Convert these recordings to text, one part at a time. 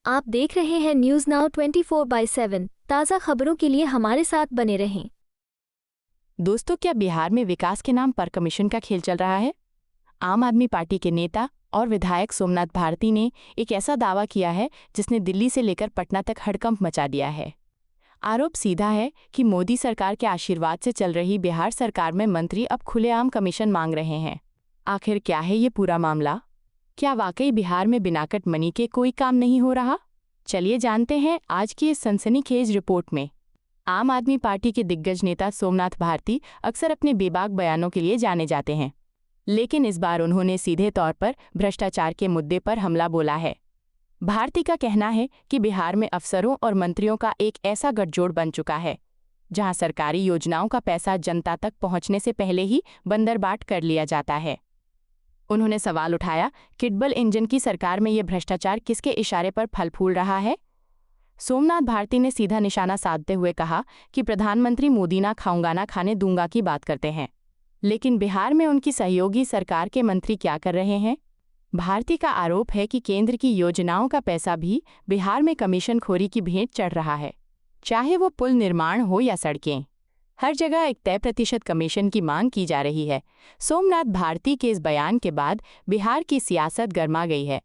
आप देख रहे हैं न्यूज़ नाउ 24/7। ताज़ा खबरों के लिए हमारे साथ बने रहें। दोस्तों, क्या बिहार में विकास के नाम पर कमीशन का खेल चल रहा है? आम आदमी पार्टी के नेता और विधायक सोमनाथ भारती ने एक ऐसा दावा किया है जिसने दिल्ली से लेकर पटना तक हड़कंप मचा दिया है। आरोप सीधा है कि मोदी सरकार के आशीर्वाद से चल रही बिहार सरकार में मंत्री अब खुलेआम कमीशन मांग रहे हैं। आखिर क्या है ये पूरा मामला? क्या वाकई बिहार में बिना कट मनी के कोई काम नहीं हो रहा? चलिए जानते हैं आज की इस सनसनीखेज रिपोर्ट में। आम आदमी पार्टी के दिग्गज नेता सोमनाथ भारती अक्सर अपने बेबाक बयानों के लिए जाने जाते हैं, लेकिन इस बार उन्होंने सीधे तौर पर भ्रष्टाचार के मुद्दे पर हमला बोला है। भारती का कहना है कि बिहार में अफसरों और मंत्रियों का एक ऐसा गठजोड़ बन चुका है जहां सरकारी योजनाओं का पैसा जनता तक पहुंचने से पहले ही बंदरबाट कर लिया जाता है। उन्होंने सवाल उठाया, किडबल इंजन की सरकार में ये भ्रष्टाचार किसके इशारे पर फल फूल रहा है? सोमनाथ भारती ने सीधा निशाना साधते हुए कहा कि प्रधानमंत्री मोदी ना खाऊंगा ना खाने दूंगा की बात करते हैं, लेकिन बिहार में उनकी सहयोगी सरकार के मंत्री क्या कर रहे हैं? भारती का आरोप है कि केंद्र की योजनाओं का पैसा भी बिहार में कमीशनखोरी की भेंट चढ़ रहा है। चाहे वो पुल निर्माण हो या सड़कें, हर जगह एक तय प्रतिशत कमीशन की मांग की जा रही है। सोमनाथ भारती के इस बयान के बाद बिहार की सियासत गर्मा गई है।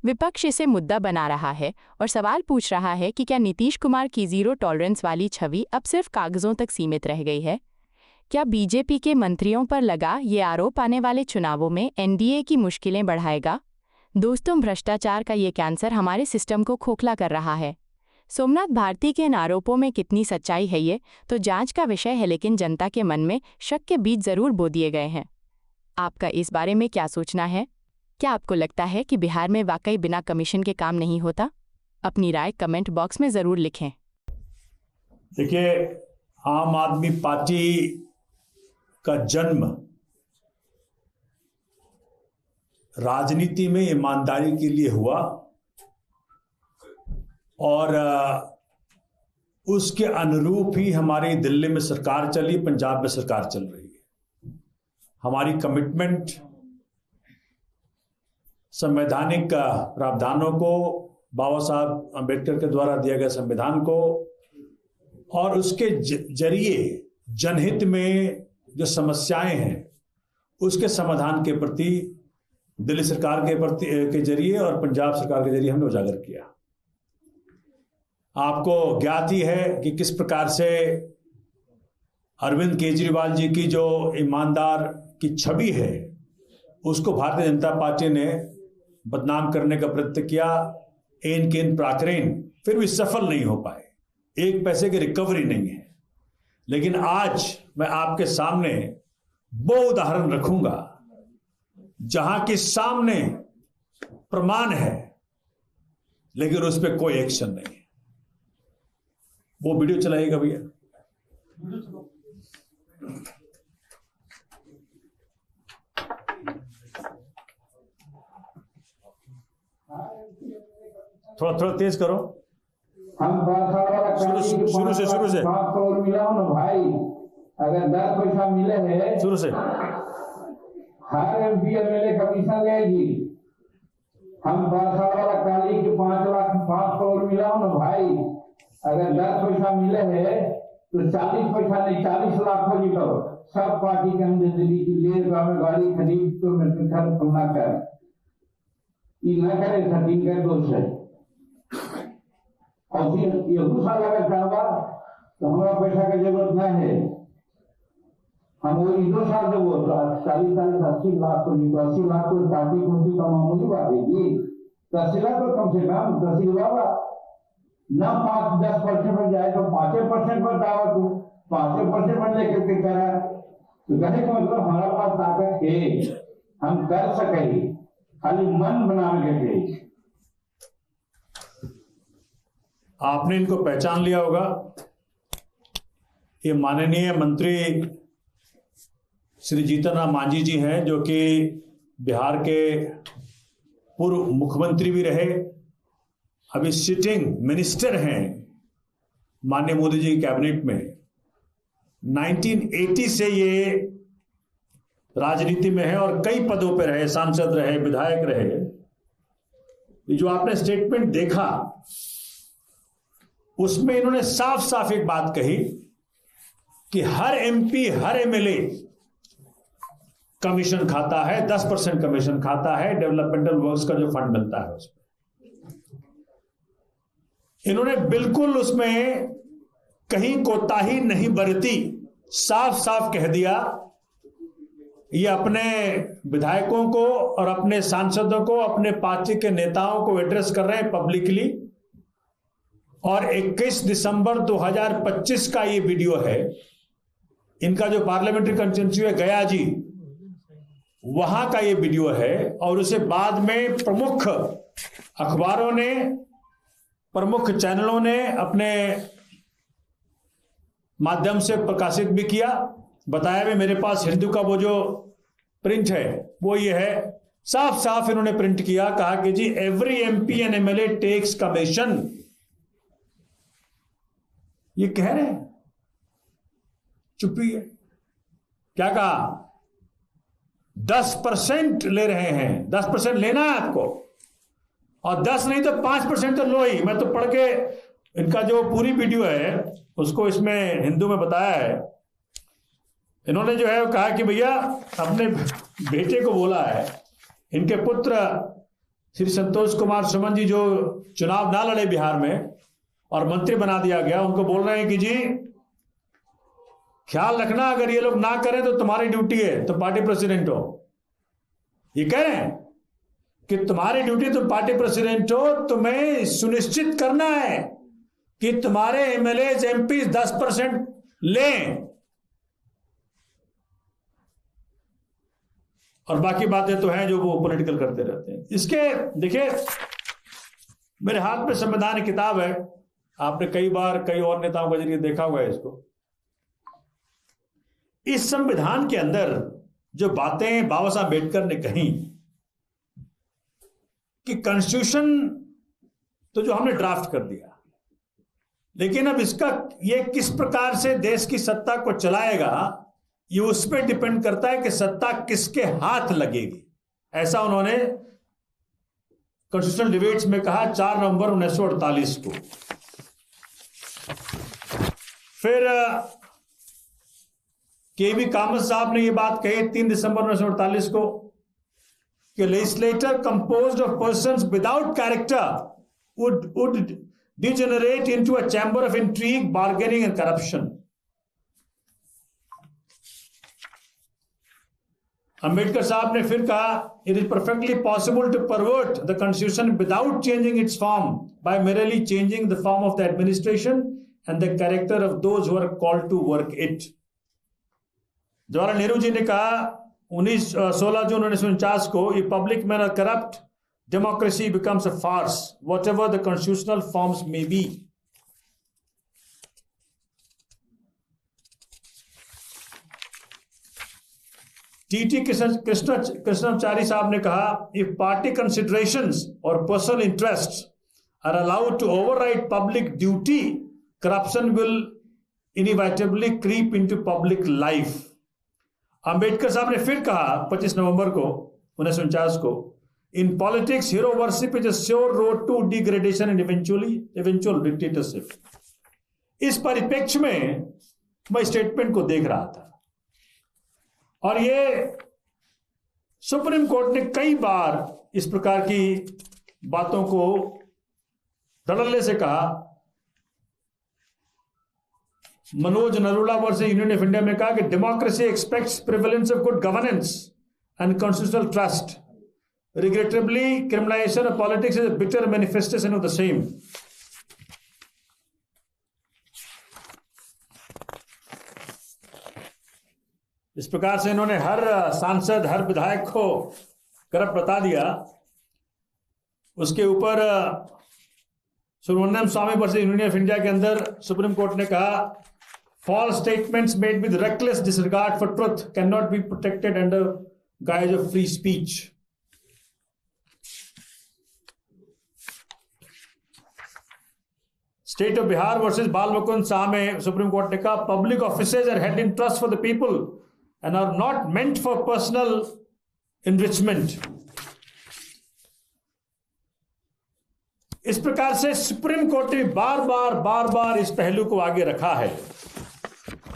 विपक्ष इसे मुद्दा बना रहा है और सवाल पूछ रहा है कि क्या नीतीश कुमार की जीरो टॉलरेंस वाली छवि अब सिर्फ कागजों तक सीमित रह गई है? क्या बीजेपी के मंत्रियों पर लगा ये आरोप आने वाले चुनावों में एनडीए की मुश्किलें बढ़ाएगा? दोस्तों, भ्रष्टाचार का ये कैंसर हमारे सिस्टम को खोखला कर रहा है। सोमनाथ भारती के इन आरोपों में कितनी सच्चाई है ये तो जांच का विषय है, लेकिन जनता के मन में शक के बीज जरूर बो दिए गए हैं। आपका इस बारे में क्या सोचना है? क्या आपको लगता है कि बिहार में वाकई बिना कमीशन के काम नहीं होता? अपनी राय कमेंट बॉक्स में जरूर लिखें। देखिए, आम आदमी पार्टी का जन्म राजनीति में ईमानदारी के लिए हुआ और उसके अनुरूप ही हमारी दिल्ली में सरकार चली, पंजाब में सरकार चल रही है। हमारी कमिटमेंट संवैधानिक प्रावधानों को, बाबा साहब अंबेडकर के द्वारा दिए गए संविधान को और उसके जरिए जनहित में जो समस्याएं हैं उसके समाधान के प्रति दिल्ली सरकार के जरिए और पंजाब सरकार के जरिए हमने उजागर किया। आपको ज्ञात ही है कि किस प्रकार से अरविंद केजरीवाल जी की जो ईमानदार की छवि है उसको भारतीय जनता पार्टी ने बदनाम करने का प्रयत्न किया, एन केन प्राकरेन, फिर भी सफल नहीं हो पाए। एक पैसे की रिकवरी नहीं है। लेकिन आज मैं आपके सामने वो उदाहरण रखूंगा जहां के सामने प्रमाण है लेकिन उस पर कोई एक्शन नहीं है। वो वीडियो चलाइएगा भैया। थोड़ा थोड़ा तेज करो। हम शुरू से 5 करोड़ मिला हो ना भाई, अगर 10 पैसा मिले है शुरू से हर एमपी एमएलए कमीशन लेगी। हम 10 साल वाला काली के 5 करोड़ मिला हो ना भाई, अगर 10 पैसा मिले है तो 40 पैसा नहीं 40 लाख हो निकलो। सब पार्टी के हम दिल्ली की ले में गाड़ी खरीद तो मेरे घर खुलना कर न करे सचिन का दोष है। और फिर यहू साल अगर करवा तो हमारा पैसा की जरूरत नहीं है। हम वो 2 साल से वो 40 साल 80 लाख को नहीं, 80 लाख को पार्टी को का मामूली बात है जी। 80 लाख तो कम से कम 10 बाबा न 5-10% पर जाए तो 5% पर दावा तू 5% पर लेकर के करा तो कहने का मतलब हमारा पास ताकत है, हम कर सके, खाली मन बना के। आपने इनको पहचान लिया होगा। ये माननीय मंत्री श्री जीतन राम मांझी जी हैं, जो कि बिहार के पूर्व मुख्यमंत्री भी रहे, अभी सिटिंग मिनिस्टर हैं माननीय मोदी जी की कैबिनेट में। 1980 से ये राजनीति में है और कई पदों पर रहे, सांसद रहे, विधायक रहे। जो आपने स्टेटमेंट देखा उसमें इन्होंने साफ साफ एक बात कही कि हर एमपी हर एमएलए कमीशन खाता है, 10% कमीशन खाता है डेवलपमेंटल वर्क्स का जो फंड मिलता है उसमें। इन्होंने बिल्कुल उसमें कहीं कोताही नहीं बरती, साफ साफ कह दिया ये अपने विधायकों को और अपने सांसदों को, अपने पार्टी के नेताओं को एड्रेस कर रहे हैं पब्लिकली। और 21 दिसंबर 2025 का ये वीडियो है, इनका जो पार्लियामेंट्री कंस्टिट्यूएंसी है गया जी, वहां का ये वीडियो है। और उसे बाद में प्रमुख अखबारों ने, प्रमुख चैनलों ने अपने माध्यम से प्रकाशित भी किया। बताया भी, मेरे पास हिंदू का वो जो प्रिंट है वो ये है, साफ साफ इन्होंने प्रिंट किया, कहा कि जी every MP and MLA takes commission. ये कह रहे हैं, चुप्पी है। क्या कहा? 10% ले रहे हैं, 10% लेना है आपको, और 10 नहीं तो 5% तो लो ही। मैं तो पढ़ के इनका जो पूरी वीडियो है उसको इसमें हिंदू में बताया है। इन्होंने जो है कहा कि भैया अपने बेटे को बोला है, इनके पुत्र श्री संतोष कुमार सुमन जी जो चुनाव ना लड़े बिहार में और मंत्री बना दिया गया, उनको बोल रहे हैं कि जी ख्याल रखना, अगर ये लोग ना करें तो तुम्हारी ड्यूटी है, तुम पार्टी प्रेसिडेंट हो। ये कह रहे हैं कि तुम्हारी ड्यूटी, तुम पार्टी प्रेसिडेंट हो, तुम्हें सुनिश्चित करना है कि तुम्हारे एमएलए एमपी 10% लें, और बाकी बातें तो हैं जो वो पॉलिटिकल करते रहते हैं। इसके देखिए, मेरे हाथ में संविधान की किताब है, आपने कई बार कई और नेताओं के जरिए देखा हुआ है इसको। इस संविधान के अंदर जो बातें बाबा साहब अम्बेडकर ने कही कि कॉन्स्टिट्यूशन तो जो हमने ड्राफ्ट कर दिया, लेकिन अब इसका ये किस प्रकार से देश की सत्ता को चलाएगा, ये उस पर डिपेंड करता है कि सत्ता किसके हाथ लगेगी। ऐसा उन्होंने कॉन्स्टिट्यूशनल डिबेट्स में कहा 4 नवंबर 1948 को। फिर केवी कामत साहब ने यह बात कही 3 दिसंबर 1948 को कि legislature composed of persons without character would degenerate into a chamber of intrigue, bargaining and corruption. Ambedkar sahab ने फिर कहा, it is perfectly possible to pervert the constitution without changing its form by merely changing the form of the administration and the character of those who are called to work it. Jawaharlal Nehru ji ने कहा 16 जून 1949 को, ये public man are corrupt, democracy becomes a farce, whatever the constitutional forms may be. TT Krishnachari sahab ने कहा, if party considerations और personal interest are allowed to override public duty, corruption will inevitably creep into public life. Ambedkar sahab ने फिर कहा 25 नवंबर को 1949 को, in politics hero worship is a sure road to degradation and eventual dictatorship. इस परिप्रेक्ष्य में मैं स्टेटमेंट को देख रहा था, और ये सुप्रीम कोर्ट ने कई बार इस प्रकार की बातों को धड़ल्ले से कहा। Manoj Narula versus union of India में कहा कि democracy expects prevalence of good governance and constitutional trust, regrettably criminalization of politics is a bitter manifestation of the same. इस प्रकार से इन्होंने हर सांसद, हर विधायक को करप्ट बता दिया। उसके ऊपर सुब्रमण्यम स्वामी वर्सेस यूनियन ऑफ इंडिया के अंदर सुप्रीम कोर्ट ने कहा, false statements made with reckless disregard for truth cannot be protected under guise of free speech. State of Bihar versus Bal Mukund Shah में सुप्रीम कोर्ट ने कहा, public offices are held in trust for the people and are not meant for personal enrichment. इस प्रकार से supreme court ने बार बार इस पहलू को आगे रखा है,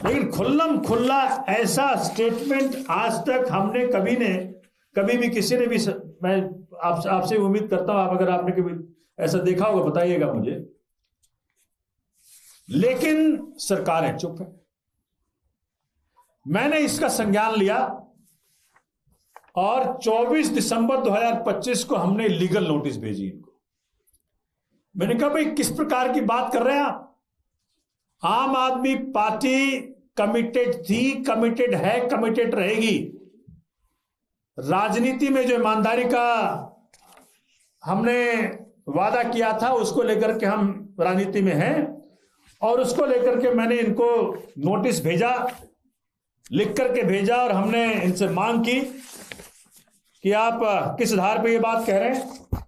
लेकिन खुल्लम खुल्ला ऐसा स्टेटमेंट आज तक हमने कभी भी किसी ने भी, मैं आपसे उम्मीद करता हूं, आप अगर आपने कभी ऐसा देखा होगा बताइएगा मुझे, लेकिन सरकारें चुप है। मैंने इसका संज्ञान लिया और 24 दिसंबर 2025 को हमने लीगल नोटिस भेजी इनको। मैंने कहा भाई किस प्रकार की बात कर रहे हैं आप? आम आदमी पार्टी कमिटेड थी, कमिटेड है, कमिटेड रहेगी। राजनीति में जो ईमानदारी का हमने वादा किया था उसको लेकर के हम राजनीति में हैं, और उसको लेकर के मैंने इनको नोटिस भेजा, लिख करके भेजा, और हमने इनसे मांग की कि आप किस आधार पे ये बात कह रहे हैं।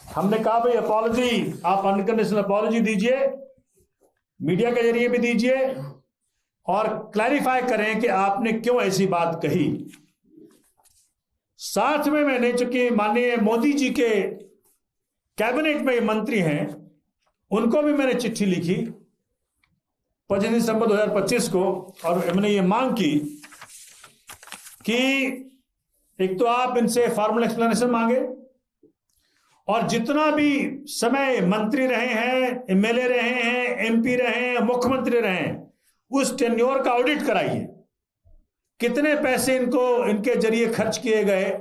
हमने कहा भाई अपॉलॉजी, आप अनकंडीशनल अपॉलॉजी दीजिए, मीडिया के जरिए भी दीजिए, और क्लैरिफाई करें कि आपने क्यों ऐसी बात कही। साथ में मैंने, चूंकि माननीय मोदी जी के कैबिनेट में मंत्री हैं, उनको भी मैंने चिट्ठी लिखी 25 दिसंबर 2025 को, और मैंने ये मांग की कि एक तो आप इनसे फॉर्मल एक्सप्लेनेशन मांगे, और जितना भी समय मंत्री रहे हैं, एमएलए रहे हैं, एमपी रहे हैं, मुख्यमंत्री रहे हैं, उस टेन्योर का ऑडिट कराइए। कितने पैसे इनके जरिए खर्च किए गए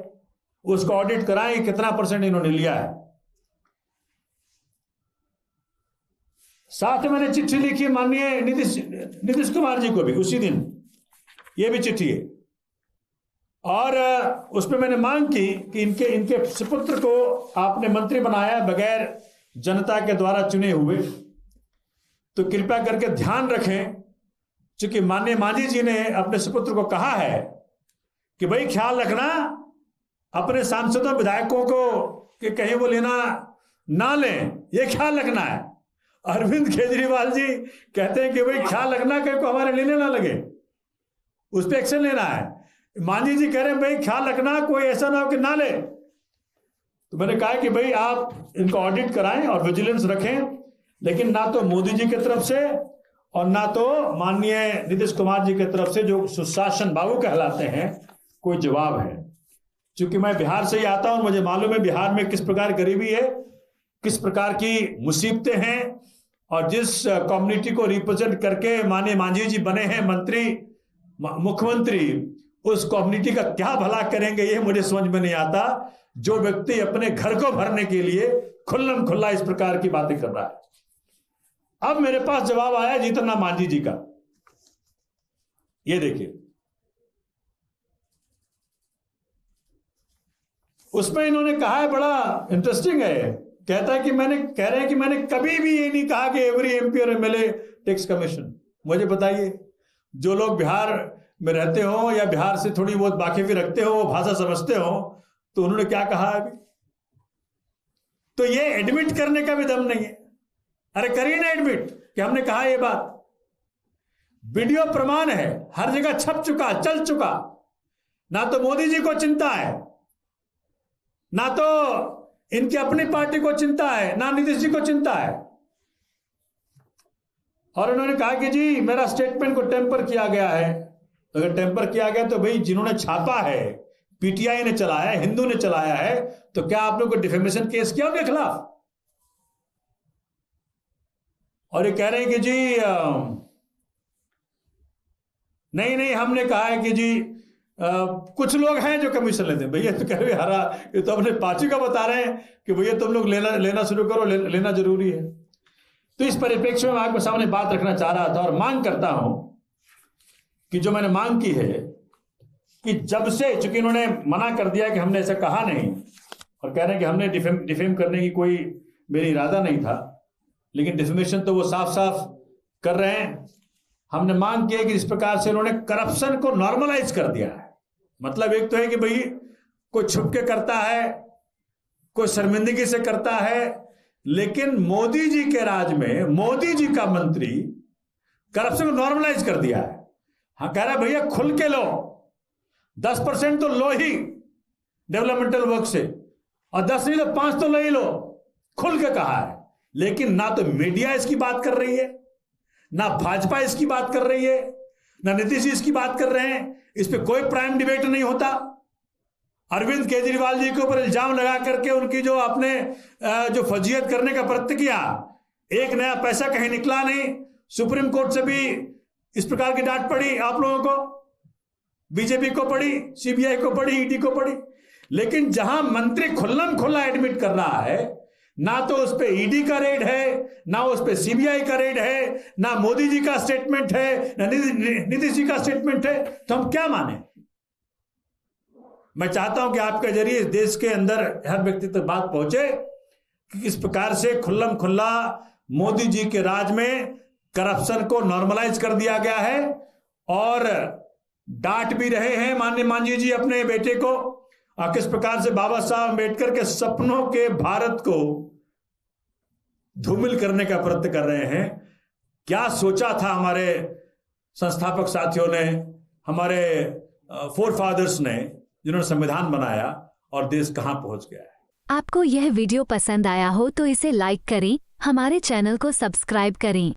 उसको ऑडिट कराएं, कितना % इन्होंने लिया है। साथ में मैंने चिट्ठी लिखी माननीय नीतीश कुमार जी को भी उसी दिन, ये भी चिट्ठी है, और उसमें मैंने मांग की कि इनके सुपुत्र को आपने मंत्री बनाया बगैर जनता के द्वारा चुने हुए, तो कृपया करके ध्यान रखें, चूंकि माननीय मांझी जी ने अपने सुपुत्र को कहा है कि भाई ख्याल रखना अपने सांसदों विधायकों को कि कहीं वो लेना ना लें, ये ख्याल रखना है। अरविंद केजरीवाल जी कहते हैं कि भाई ख्याल रखना कहीं को हमारे लेने ना लगे, उस पर एक्शन लेना है। मांझी जी कह रहे हैं भाई ख्याल रखना कोई ऐसा ना हो कि ना ले। तो मैंने कहा कि भाई आप इनको ऑडिट कराएं और विजिलेंस रखें, लेकिन ना तो मोदी जी की तरफ से और ना तो माननीय नीतीश कुमार जी की तरफ से, जो सुशासन बाबू कहलाते हैं, कोई जवाब है। क्योंकि मैं बिहार से ही आता हूं, मुझे मालूम है बिहार में किस प्रकार गरीबी है, किस प्रकार की मुसीबतें हैं, और जिस कम्युनिटी को रिप्रेजेंट करके माननीय मांझी जी बने हैं मंत्री, मुख्यमंत्री, उस कम्युनिटी का क्या भला करेंगे ये मुझे समझ में नहीं आता, जो व्यक्ति अपने घर को भरने के लिए खुल्लम खुल्ला इस प्रकार की बातें कर रहा है। अब मेरे पास जवाब आया जीतन राम मांझी जी का, ये देखिए, उसमें इन्होंने कहा है, बड़ा इंटरेस्टिंग है, कहता है कि कह रहे हैं कि मैंने कभी भी ये नहीं कहा कि एवरी एमपी और एमएलए टेक्स कमीशन। मुझे बताइए, जो लोग बिहार में रहते हो या बिहार से थोड़ी बहुत वाकिफी रखते हो, भाषा समझते हो, तो उन्होंने क्या कहा अभी? तो ये एडमिट करने का भी दम नहीं है। अरे करिए ना एडमिट कि हमने कहा ये बात, वीडियो प्रमाण है, हर जगह छप चुका, चल चुका। ना तो मोदी जी को चिंता है, ना तो इनकी अपनी पार्टी को चिंता है, ना नीतीश जी को चिंता है। और उन्होंने कहा कि जी मेरा स्टेटमेंट को टेम्पर किया गया है। अगर टेम्पर किया गया तो भाई जिन्होंने छापा है, पीटीआई ने चलाया है, हिंदू ने चलाया है, तो क्या आप लोग को डिफेमेशन केस किया उनके खिलाफ? और ये कह रहे हैं कि जी नहीं हमने कहा है कि जी कुछ लोग हैं जो कमीशन लेते हैं। भैया तो कह रहे हरा, ये तो अपने पार्टी का बता रहे हैं कि भैया तुम लोग लेना शुरू करो, लेना जरूरी है। तो इस परिप्रेक्ष्य में मैं आपके सामने बात रखना चाह रहा था, और मांग करता हूं कि जो मैंने मांग की है कि जब से, चूंकि इन्होंने मना कर दिया कि हमने ऐसा कहा नहीं, और कह रहे हैं कि हमने डिफेम करने की कोई मेरी इरादा नहीं था, लेकिन डिफेमेशन तो वो साफ साफ कर रहे हैं। हमने मांग की है कि इस प्रकार से उन्होंने करप्शन को नॉर्मलाइज कर दिया है। मतलब एक तो है कि भाई कोई छुप के करता है, कोई शर्मिंदगी से करता है, लेकिन मोदी जी के राज में मोदी जी का मंत्री करप्शन को नॉर्मलाइज कर दिया है। हाँ, कह रहा है भैया खुल के लो, 10% तो लो ही डेवलपमेंटल वर्क से, और 10 नहीं तो 5 तो ले ही लो, खुल के कहा है। लेकिन ना तो मीडिया इसकी बात कर रही है, ना भाजपा इसकी बात कर रही है, ना नीतीश जी इसकी बात कर रहे हैं। इस पे कोई प्राइम डिबेट नहीं होता। अरविंद केजरीवाल जी के ऊपर इल्जाम लगा करके उनकी जो आपने जो फजीयत करने का प्रयत्न किया, एक नया पैसा कहीं निकला नहीं। सुप्रीम कोर्ट से भी इस प्रकार की डांट पड़ी आप लोगों को, बीजेपी को पड़ी, सीबीआई को पड़ी, ईडी को पड़ी। लेकिन जहां मंत्री खुल्लम खुल्ला एडमिट कर रहा है, ना तो उस पे ईडी का रेड है, ना उस पे सीबीआई का रेड है, ना मोदी जी का स्टेटमेंट है, ना नीतीश जी का स्टेटमेंट है, तो हम क्या माने? मैं चाहता हूं कि आपके जरिए इस देश के अंदर हर व्यक्ति तक बात पहुंचे कि किस प्रकार से खुल्लम खुल्ला मोदी जी के राज में करप्शन को नॉर्मलाइज कर दिया गया है, और डांट भी रहे हैं माननीय मांझी जी अपने बेटे को, और किस प्रकार से बाबा साहब अम्बेडकर के सपनों के भारत को धूमिल करने का प्रयत्न कर रहे हैं। क्या सोचा था हमारे संस्थापक साथियों ने, हमारे फोरफादर्स ने, जिन्होंने संविधान बनाया, और देश कहां पहुंच गया है। आपको यह वीडियो पसंद आया हो तो इसे लाइक करें, हमारे चैनल को सब्सक्राइब करें।